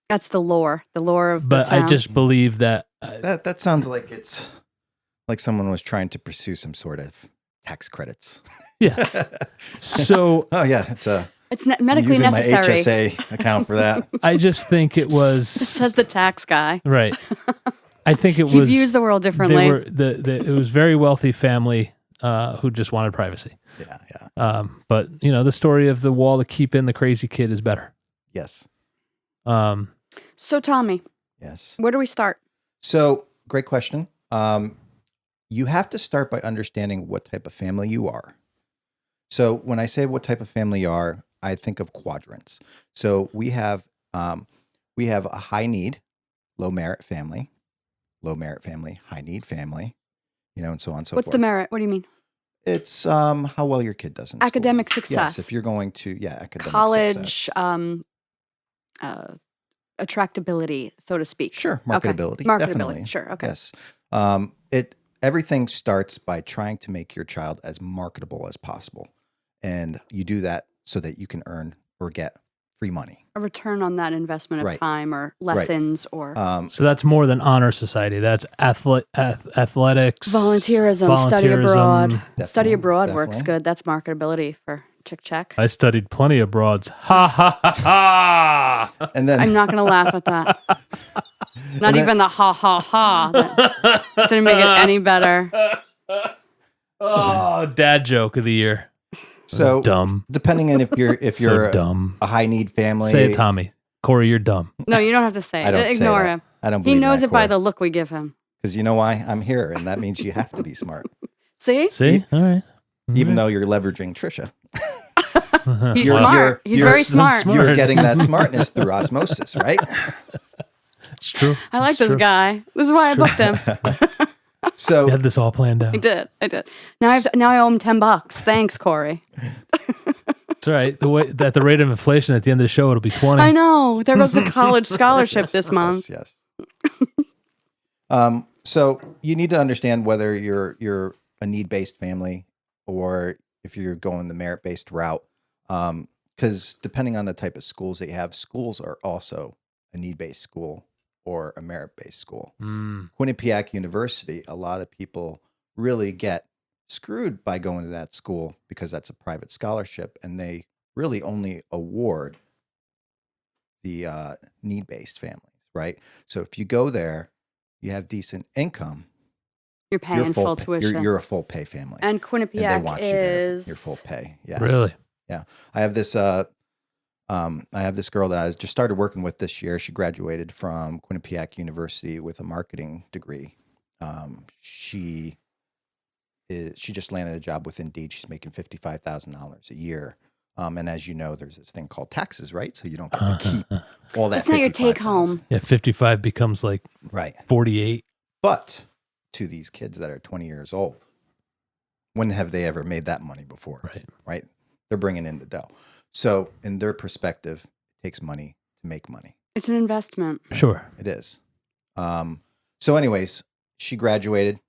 That's the lore of the but town. I just believe that. That sounds like it's like someone was trying to pursue some sort of tax credits. Yeah. So Oh yeah, it's it's medically using necessary. my HSA account for that. I just think it was Says the tax guy. right. I think it He was. views the world differently. They were it was very wealthy family who just wanted privacy. Yeah. But the story of the wall to keep in the crazy kid is better. Yes. So Tommy, Yes. where do we start? So great question. You have to start by understanding what type of family you are. So when I say what type of family you are, I think of quadrants. So we have a high need, low merit family, high need family, and so on and so What's forth. the merit? What do you mean? It's how well your kid does in school. Academic success. Yes, if you're going to academic College, success. attractability, so to speak. Sure, marketability. Marketability. Definitely. Sure. Okay. Yes. Everything starts by trying to make your child as marketable as possible. And you do that so that you can earn or get free money. A return on that investment of Right. time or lessons or So that's more than honor society. That's athletics, volunteerism, study abroad. volunteerism. Study abroad works Definitely. good. That's marketability for check. I studied plenty of broads. Ha ha ha ha. And then I'm not going to laugh at that. Not then- even the ha ha ha. That didn't make it any better. Oh, dad joke of the year. so Dumb. depending on if you're So dumb. a high need family. Say it, Tommy. Corey, you're dumb. No, you don't have to say I it. don't say Ignore that. him. I don't He believe knows that, it by Corey. the look we give him. Because you know why? I'm here, and that means you have to be smart. See? See? All right. Even though you're leveraging Trisha. He's You're- smart. He's very smart. smart. You're getting that smartness through osmosis, right? It's true. I like It's this true. guy. This is why I booked him. So You had this all planned out. I did. Now I owe him $10. Thanks, Corey. It's all right. At the rate of inflation, at the end of the show, it'll be 20. I know. There goes the college scholarship this month. Yes. So you need to understand whether you're a need-based family or if you're going the merit-based route. Because depending on the type of schools that you have, schools are also a need-based school or a merit-based school. Quinnipiac University, a lot of people really get screwed by going to that school because that's a private scholarship, and they really only award the need-based families, right? So if you go there, you have decent income. You're paying full pay- tuition. You're a full pay family, And and they Quinnipiac want you there. is Your full pay. Yeah, Really? I have this. I have this girl that I just started working with this year. She graduated from Quinnipiac University with a marketing degree. She just landed a job with Indeed. She's making $55,000 a year. And as you know, there's this thing called taxes, right? So you don't get to keep all that. That's not your take 55,000. home. Yeah, 55 becomes like Right? 48. But to these kids that are 20 years old, when have they ever made that money before? Right. Right? They're bringing in the dough. So in their perspective, it takes money to make money. It's an investment. Sure. It is. So anyways, she graduated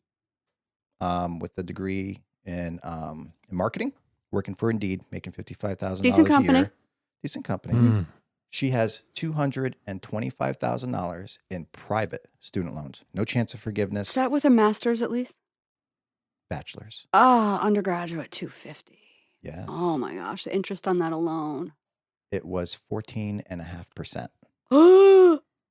with a degree in marketing, working for Indeed, making $55,000 Decent a company. year. Decent company. Mm. She has $225,000 in private student loans. No chance of forgiveness. Is that with a master's at least? Bachelor's. Oh, undergraduate, $250. Yes. Oh my gosh, the interest on that alone. It was 14.5%.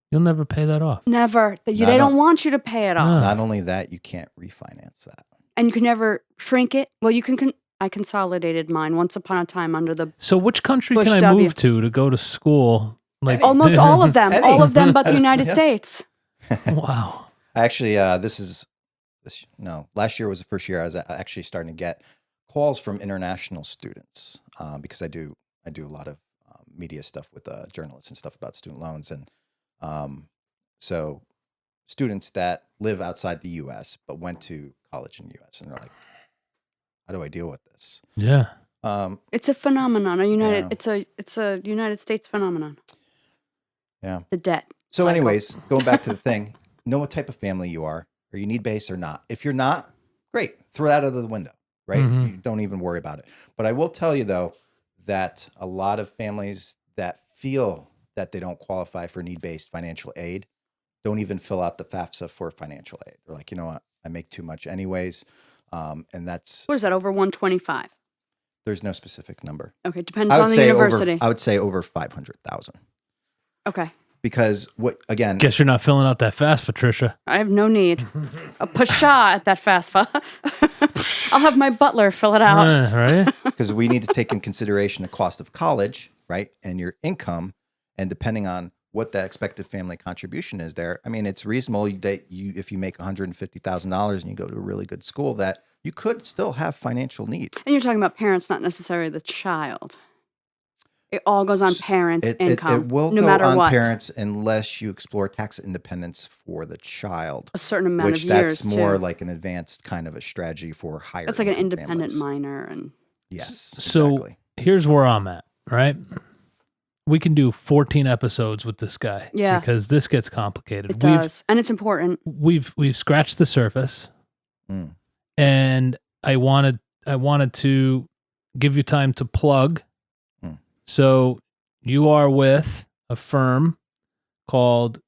You'll never pay that off. Never. They Not don't on- want you to pay it off. No. Not only that, you can't refinance that. And you can never shrink it. Well, you can I consolidated mine once upon a time under the So which country Bush can I W. move to go to school? Like almost all of them, Any. all of them but the That's- United yeah. States. Wow. Actually, last year was the first year I was actually starting to get calls from international students because I do a lot of media stuff with journalists and stuff about student loans, and so students that live outside the U.S. but went to college in the U.S. and they're like, "How do I deal with this?" Yeah. It's a phenomenon. Yeah. It's a United States phenomenon. Yeah. The debt. So, cycle. anyways, going back to the thing, know what type of family you are you need base or not. If you're not, great, throw that out of the window, right? Mhm. You don't even worry about it. But I will tell you though that a lot of families that feel that they don't qualify for need-based financial aid don't even fill out the FAFSA for financial aid. They're like, you know what, I make too much anyways, and that's What is that, over 125? there's no specific number. Okay, depends I would on the say university. I would say over 500,000 Okay. because what again? Guess you're not filling out that fast, Patricia. I have no need. A pasha at that FAFSA. I'll have my butler fill it out. Right? Because we need to take in consideration the cost of college, right, and your income, and depending on what the expected family contribution is there. I mean, it's reasonable that if you make $150,000 and you go to a really good school, that you could still have financial need. And you're talking about parents, not necessarily the child. It all goes on parents' income, It will no go matter on what. parents unless you explore tax independence for the child, A certain amount which of years, that's more too. like an advanced kind of a strategy for higher. That's like an income independent families. minor. And Yes, So exactly. here's where I'm at, right? We can do 14 episodes with this guy. Yeah. Because this gets complicated. it does. And it's important. We've scratched the surface, Mm. and I wanted to give you time to plug. Mm. So you are with a firm called,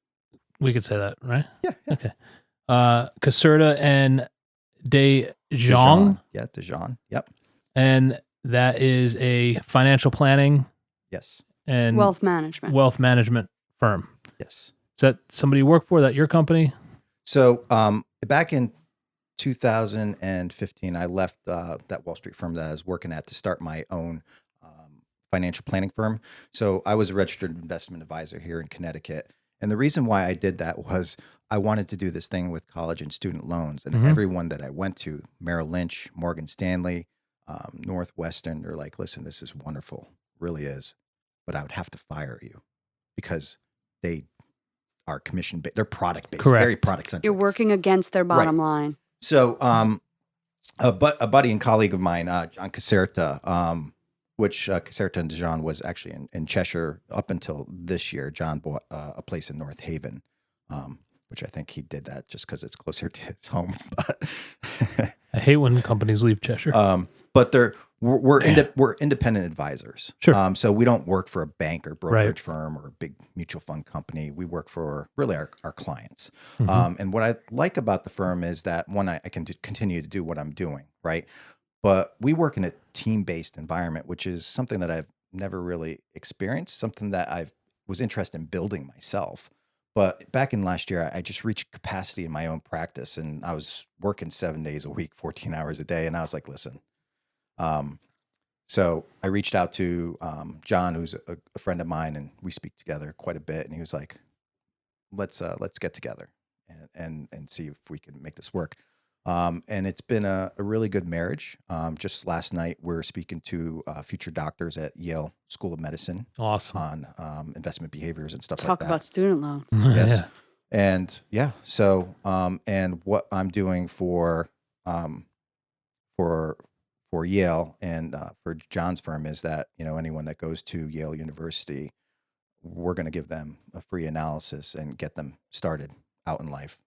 we could say that, right? Yeah. Okay. Caserta and De Jong, Yeah, DeJong. Yep. and that is a financial planning Yes. and Wealth management. wealth management firm. Yes. Is that somebody you work for? That your company? So back in 2015, I left that Wall Street firm that I was working at to start my own financial planning firm. So I was a registered investment advisor here in Connecticut. And the reason why I did that was I wanted to do this thing with college and student loans. And Mhm. everyone that I went to, Merrill Lynch, Morgan Stanley, Northwestern, they're like, listen, this is wonderful, really is. But I would have to fire you because they are commission based, they're product based, Correct. very product centric. You're working against their bottom line. So, a buddy and colleague of mine, John Caserta, which Caserta and Dijon was actually in Cheshire up until this year. John bought a place in North Haven, which I think he did that just because it's closer to his home. I hate when companies leave Cheshire. But we're independent advisors. Sure. So we don't work for a bank or brokerage firm or a big mutual fund company. We work for really our clients. Mhm. And what I like about the firm is that one, I can continue to do what I'm doing, right? But we work in a team-based environment, which is something that I've never really experienced, something that I was interested in building myself. But back in last year, I just reached capacity in my own practice, and I was working 7 days a week, 14 hours a day. And I was like, listen. So I reached out to John, who's a friend of mine, and we speak together quite a bit. And he was like, let's get together and see if we can make this work. And it's been a really good marriage. Just last night, we're speaking to future doctors at Yale School of Medicine Awesome. on investment behaviors and stuff Talk like that. about student loan. Yes. Yeah. And yeah, so and what I'm doing for Yale and for John's firm is that, anyone that goes to Yale University, we're going to give them a free analysis and get them started out in life.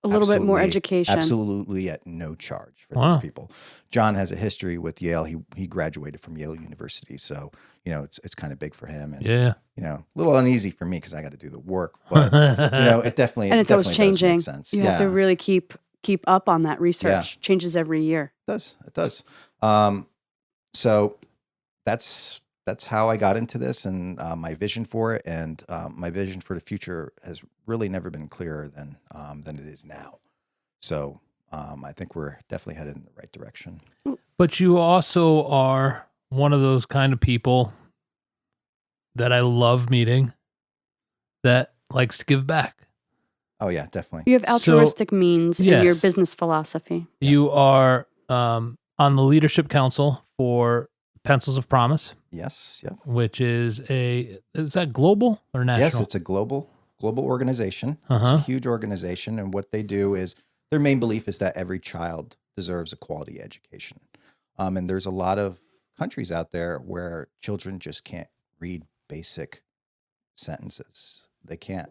A little bit more Absolutely- education. Absolutely at no charge for Wow. these people. John has a history with Yale. He graduated from Yale University, so it's kind of big for him, and Yeah. a little uneasy for me because I got to do the work. But it definitely And it's always definitely does make changing. sense. You yeah, have to really keep up on that research. Yeah. Changes every year. it does. So that's how I got into this and my vision for it, and my vision for the future has really never been clearer than it is now. So I think we're definitely headed in the right direction. But you also are one of those kind of people that I love meeting that likes to give back. Oh yeah, definitely. You have altruistic means in your yes. business philosophy. You are on the leadership council for Pencils of Promise, Yes. Yep. which is that global or national? Yes, it's a global organization. It's a huge organization, and what they do is their main belief is that every child deserves a quality education. And there's a lot of countries out there where children just can't read basic sentences. They can't.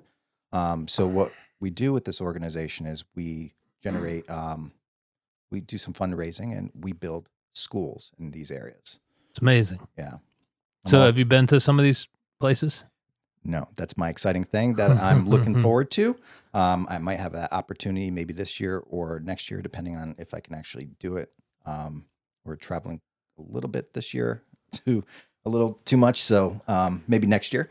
So what we do with this organization is we generate, we do some fundraising, and we build schools in these areas. It's amazing. Yeah. So have you been to some of these places? No, that's my exciting thing that I'm looking forward to. I might have that opportunity maybe this year or next year, depending on if I can actually do it. We're traveling a little bit this year, a little too much. So maybe next year.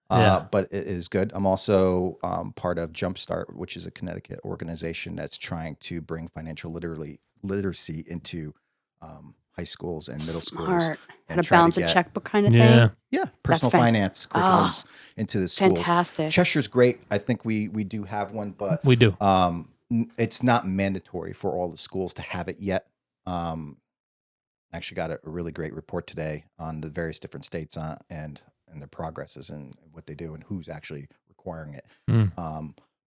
But it is good. I'm also part of Jumpstart, which is a Connecticut organization that's trying to bring financial literacy into high schools and middle schools. How to balance a checkbook kind of thing. Yeah, personal finance curriculums into the schools. Fantastic. Cheshire's great. I think we do have one, but we do. It's not mandatory for all the schools to have it yet. Actually got a really great report today on the various different states and their progresses and what they do and who's actually requiring it.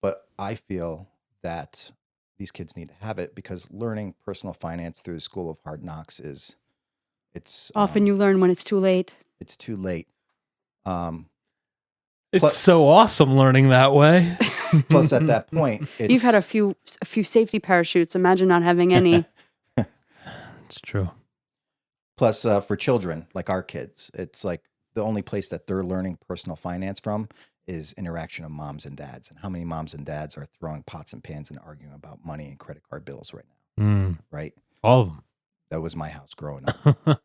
But I feel that these kids need to have it because learning personal finance through the School of Hard Knocks it's often you learn when it's too late. It's too late. It's so awesome learning that way. Plus, at that point, you've had a few safety parachutes. Imagine not having any. It's true. Plus, for children like our kids, it's like the only place that they're learning personal finance from is interaction of moms and dads. And how many moms and dads are throwing pots and pans and arguing about money and credit card bills right now? Right? All of them. That was my house growing up.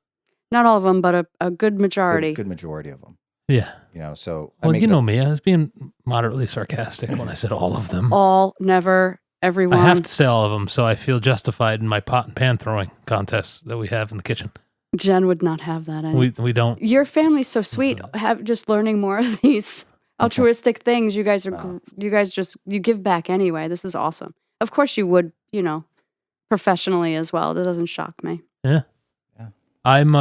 Not all of them, but a good majority. Good majority of them. Yeah. So. Well, you know me. I was being moderately sarcastic when I said all of them. All, never, everyone. I have to say all of them, so I feel justified in my pot and pan throwing contests that we have in the kitchen. Jen would not have that. We don't. Your family's so sweet. Have just learning more of these altruistic things. You guys are. You guys you give back anyway. This is awesome. Of course, you would. Professionally as well. That doesn't shock me. Yeah. I'm.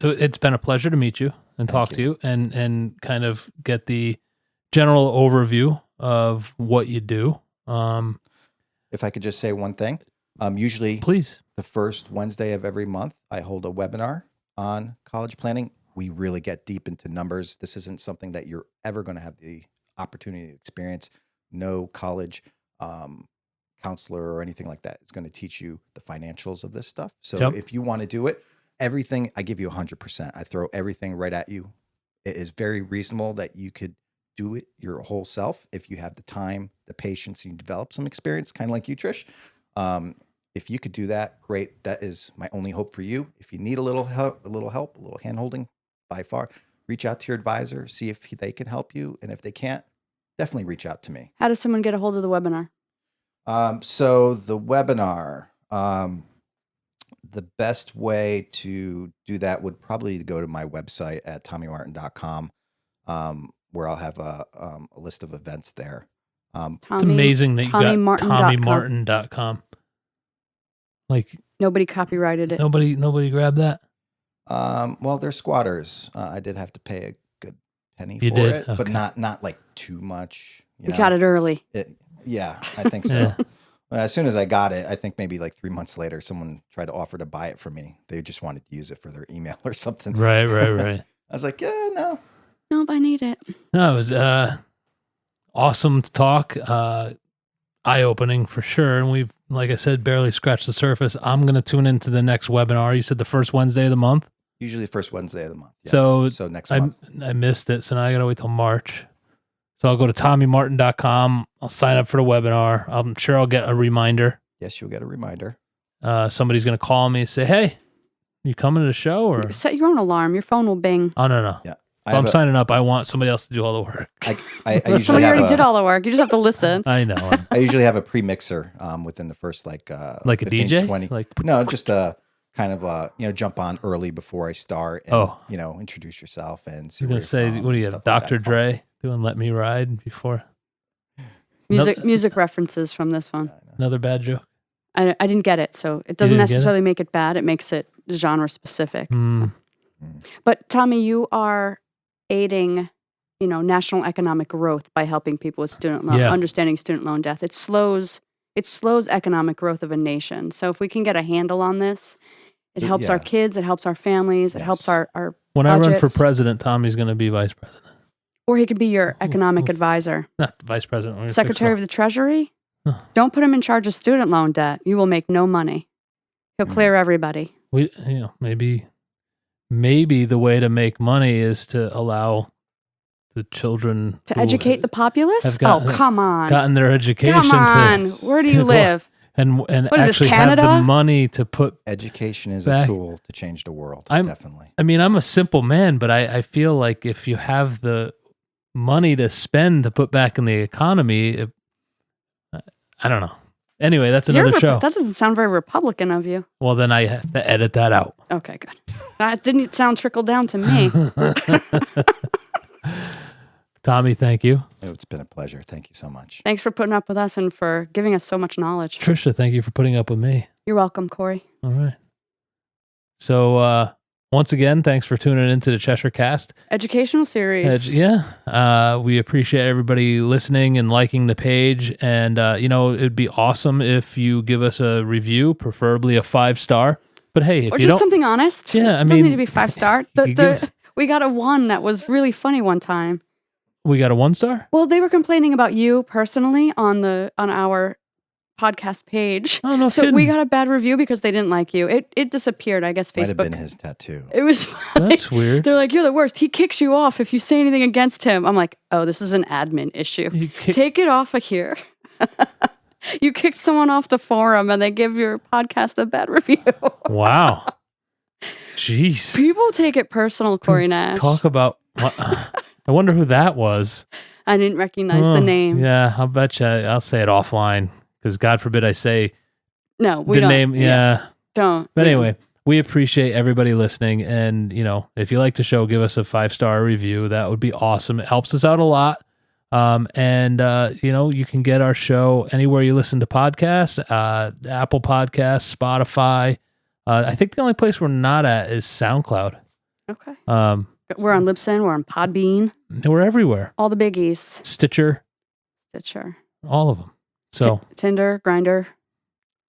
It's been a pleasure to meet you and talk to you and kind of get the general overview of what you do. If I could just say one thing, usually, please. The first Wednesday of every month, I hold a webinar on college planning. We really get deep into numbers. This isn't something that you're ever going to have the opportunity to experience. No college counselor or anything like that is going to teach you the financials of this stuff. So if you want to do it, everything, I give you 100%. I throw everything right at you. It is very reasonable that you could do it your whole self if you have the time, the patience, and you develop some experience, kind of like you, Trish. If you could do that, great. That is my only hope for you. If you need a little help, a little hand-holding, by far, reach out to your advisor, see if they can help you. And if they can't, definitely reach out to me. How does someone get a hold of the webinar? So the webinar, the best way to do that would probably go to my website at tommymartin.com, where I'll have a list of events there. It's amazing that you got tommymartin.com. Like nobody copyrighted it. Nobody grabbed that. Well, they're squatters. I did have to pay a good penny for it, but not like too much. You got it early. Yeah, I think so. As soon as I got it, I think maybe like 3 months later, someone tried to offer to buy it from me. They just wanted to use it for their email or something. Right. I was like, yeah, no. Nope, I need it. No, it was awesome to talk. Eye-opening for sure. And we've, like I said, barely scratched the surface. I'm going to tune into the next webinar. You said the first Wednesday of the month? Usually the first Wednesday of the month. Yes. So next month. I missed it, so now I got to wait till March. So I'll go to tommymartin.com. I'll sign up for the webinar. I'm sure I'll get a reminder. Yes, you'll get a reminder. Somebody's going to call me and say, hey, you coming to the show? Or set your own alarm. Your phone will bing. Oh, no. Yeah. If I'm signing up, I want somebody else to do all the work. I usually somebody already did all the work. You just have to listen. I know. I usually have a pre-mixer within the first like a 15, DJ? 20. No, just a kind of jump on early before I start and introduce yourself and see I was where gonna you're say, from what do and you have, stuff like Dr. that. Dre doing "Let Me Ride" before? Music references from this one. Another bad joke. I didn't get it, so it doesn't didn't get it? necessarily make it bad. It makes it genre specific. Mm. So. But Tommy, you are aiding, national economic growth by helping people with student loan, understanding student loan debt. It slows economic growth of a nation. So if we can get a handle on this, it helps our kids, it helps our families, it helps our When budgets. I run for president, Tommy's going to be vice president. Or he could be your economic advisor. Not vice president. Secretary of the Treasury? Don't put him in charge of student loan debt. You will make no money. He'll clear everybody. Maybe the way to make money is to allow the children to educate the populace. Come on, gotten their education. Come on, where do you live? And what actually is this, Canada? have the money to put education is a tool to change the world. Definitely. I mean, I'm a simple man, but I feel like if you have the money to spend to put back in the economy, I don't know. Anyway, that's another show. That doesn't sound very Republican of you. Well, then I have to edit that out. Okay, good. That didn't sound trickle down to me. Tommy, thank you. It's been a pleasure. Thank you so much. Thanks for putting up with us and for giving us so much knowledge. Trisha, thank you for putting up with me. You're welcome, Corey. All right. So, once again, thanks for tuning into the Cheshire Cast. Educational series. We appreciate everybody listening and liking the page. And, it'd be awesome if you give us a review, preferably a 5-star. But hey, if or you just don't... something honest. Yeah, it doesn't need to be 5-star. We got a 1 that was really funny one time. We got a 1-star? Well, they were complaining about you personally on our podcast page. Oh, no So kidding. we got a bad review because they didn't like you. It disappeared, I guess, Facebook. Might have been his tattoo. It was funny. That's weird. They're like, you're the worst. He kicks you off if you say anything against him. I'm like, oh, this is an admin issue. Take it off of here. You kicked someone off the forum and they give your podcast a bad review. Wow. Jeez. People take it personal, Corey Nash. Talk about... I wonder who that was. I didn't recognize the name. Yeah, I'll bet you. I'll say it offline because God forbid I say no, we the don't. name. Yeah. Don't. But anyway, we appreciate everybody listening. And, if you like the show, give us a 5-star review. That would be awesome. It helps us out a lot. You can get our show anywhere you listen to podcasts, Apple Podcasts, Spotify. I think the only place we're not at is SoundCloud. Okay. We're on Libsyn. We're on Podbean. We're everywhere. All the biggies. Stitcher. All of them. So Tinder, Grindr.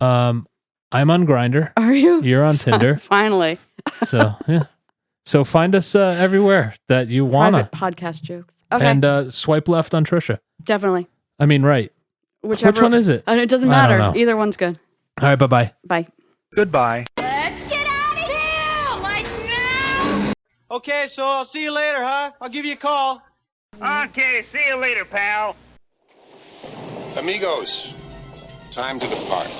I'm on Grindr. Are you? You're on Tinder. Finally. So yeah. So find us everywhere that you wanna. Private podcast jokes. Okay. And swipe left on Trisha. Definitely. I mean, right. Whichever. Which one is it? It doesn't I don't matter. know. Either one's good. All right. Bye-bye. Bye. Goodbye. Let's get out of here! Like now! Okay, so I'll see you later, huh? I'll give you a call. Okay, see you later, pal. Amigos, time to depart.